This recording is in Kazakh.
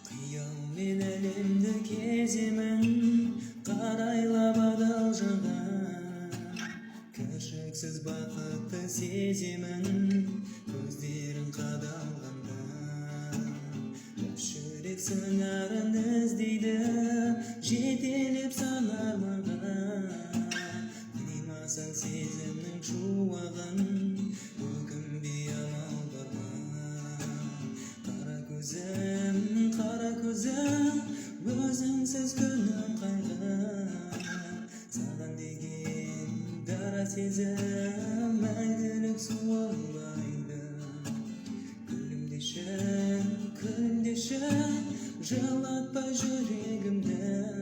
Қиялмен әлемді кеземін, қарайлап адал жанға. Кіршіксіз бақытты сеземін, көздерің қадалғанда. Жүрек сыңарын іздейді, жетелеп сан арманға. Қимасаң сезімнің шуағын, өкінбей амал бар ма? Қара көзім, өзіңсіз күнім қайғы. Саған деген дара сезім мәңгілік суалмайды. Күлімдеші, жылатпа жүрегімді.